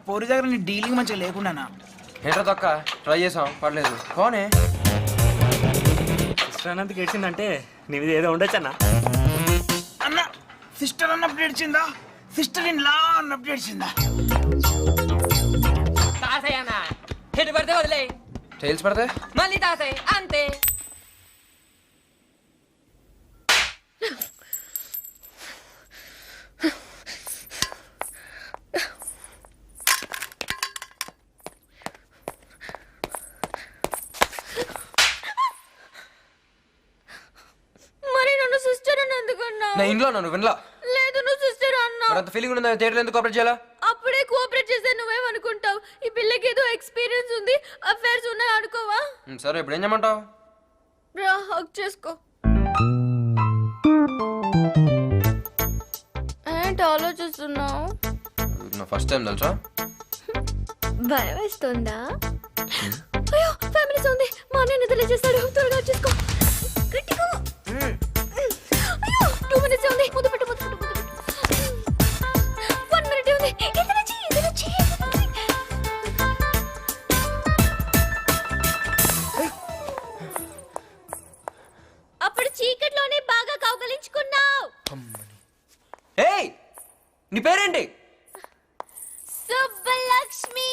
పోరి దగ్గర నీ డీలింగ్ మంచిగా లేకుండానా? ఏంటో తొక్క ట్రై చేసాం పర్లేదు పోనే. సిస్టర్ అన్నందుకు ఏడ్చిందంటే నీ మీద ఏదో ఉండొచ్చు అన్న. అన్న సిస్టర్ అన్నప్పుడు ఏడ్చిందా? సిస్టర్ ఇన్ లా అన్నప్పుడు ఏడ్చిందా? తాసయ్యనా హెడ్ పడితే వదిలే టైల్స్ పడితే మళ్ళీ తాసయ్య అంతే. మరి నన్ను సిస్టర్ అని ఎందుకన్నావు? నా ఇంట్లో నువ్వు వినలా? లేదు నువ్వు సిస్టర్ అన్నా. మరి అంత ఫీలింగ్ ఉందా థియేటర్ ఎందుకు ఆపరేట్ చేయాలా? అప్పుడే కోఆపరేట్ చేస్తే నువ్వేమనుకుంటావు? ఈ పిల్లకి ఏదో ఎక్స్పీరియన్స్ ఉంది, అఫైర్స్ ఉన్నాయి అనుకోవా? సరే ఇప్పుడు ఏం చేయమంటావు? రా హక్ చేసుకో. ఏంటి ఆలోచిస్తున్నావు? నా ఫస్ట్ టైం తెలుసా? భయం వేస్తుందా? అయ్యో ఫ్యామిలీస్ ఉంది, మా అన్నయ్య నిద్ర చేస్తాడు, త్వరగా చేసుకో. గట్టిగా. అయ్యో 2 minutes ఉంది, ముద్దు పెట్టు ముద్దు పెట్టు ముద్దు పెట్టు. 1 minute ఉంది, ఇతను చెయ్యి. అప్పుడు చీకట్లోనే బాగా కౌగలించుకున్నావు. ఏయ్ నీ పేరేంటి? సుబ్బలక్ష్మి.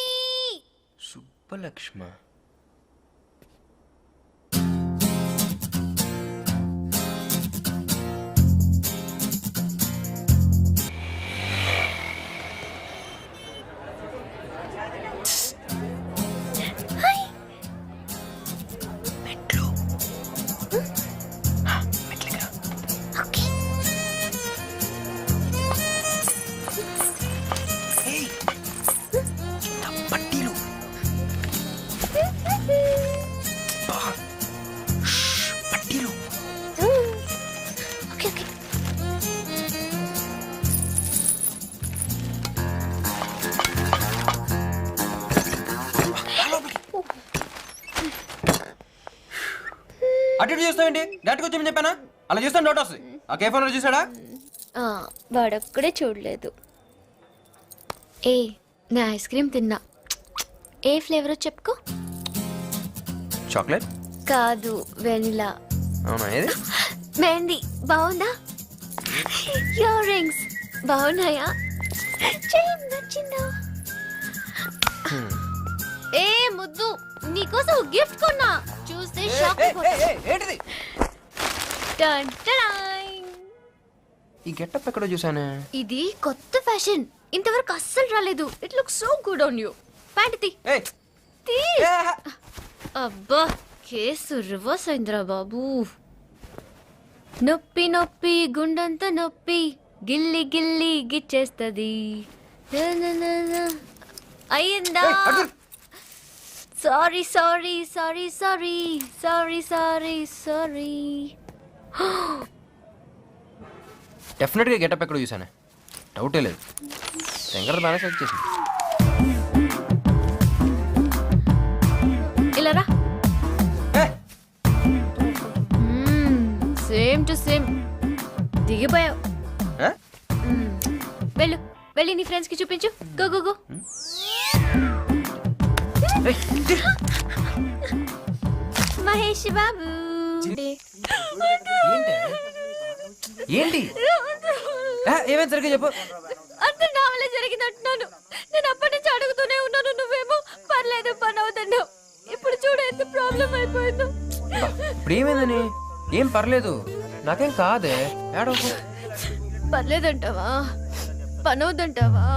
సుబ్బలక్ష్మ. పట్టీలు పట్టీలు. Okay okay. అటు ఇటు చూస్తావేంటి? డైరెక్ట్గా వచ్చి చెప్పానా? అలా చూస్తాను డౌట్ వస్తుంది. ఆ కేఫ్ ఓనర్ చూసాడా? వాడొక్కడే చూడలేదు. ఏ నా ఐస్ క్రీమ్ తిన్నా. ఏ ఫ్లేవరో చెప్పుకో. చాక్లెట్ కాదు వెనిలా. అవునా? ఏది? మెహందీ బాగుందా? ఇయర్ రింగ్స్ బాగున్నాయా? చైన్ నచ్చిందా? ఏ ముద్దు నీకోసం గిఫ్ట్ కొన్నా, చూస్తే షాక్ ఏంటిది? ఈ గెటప్ ఎక్కడో చూసానే. ఇది కొత్త ఫ్యాషన్, ఇంతవరకు అస్సలు రాలేదు. It look so good on you. Pant తీ. అబ్బా కేసు రివర్స్ అయిందిరా బాబు. నొప్పి నొప్పి గుండంత నొప్పి, గిల్లి గిల్లి గిచ్చేస్తది. అయ్యిందా? Sorry sorry sorry sorry sorry sorry sorry. డెఫినెట్గా గెటప్ ఎక్కడో చూసానే, డౌటే లేదు. శంకర్ బాగా సెలెక్ట్ చేసింది. ఇలా రా. సేమ్ టు సేమ్ దిగిపోయావు. వెళ్ళు వెళ్ళి నీ ఫ్రెండ్స్ కి చూపించు. Go go go. Mahesh Babu ఏంటి? ఏమైంది సరిగ్గా చెప్పు. అంత నా వల్ల జరిగిందంటున్నాను. నేను అప్పటి నుంచి అడుగుతూనే ఉన్నాను, నువ్వేమో పర్లేదు పని అవుతున్నావు. ఇప్పుడు చూడు ఎంత ప్రాబ్లం అయిపోయిందో. ఇప్పుడు ఏమైందని? ఏం పర్లేదు, నాకేం కాదే. ఏడవకు. పర్లేదంటావా? పని అవుతుంటావా?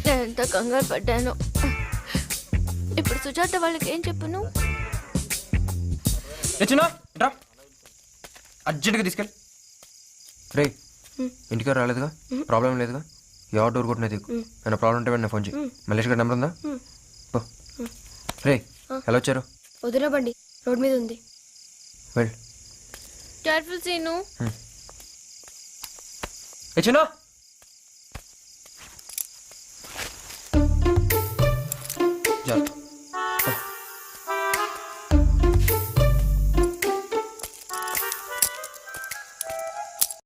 నేను ఎంత కంగారు పడ్డాను. ఇప్పుడు సుజాత వాళ్ళకి ఏం చెప్పను? తెచ్చినా డ్రా అర్జెంట్గా తీసుకెళ్ళి. రే ఇంటికి రాలేదుగా? ప్రాబ్లం లేదుగా? ఎవరు డోర్ కొట్టినది? ఏమైనా ప్రాబ్లం ఉంటే వెంటనే ఫోన్ చేయి. మల్లేష్ గారి నెంబర్ ఉందా? రే ఎలా వచ్చారు? వదిలేబండి, రోడ్ మీద ఉంది. వెళ్ళు. కేర్ఫుల్ సీను. తెచ్చినా జాగ్రత్త.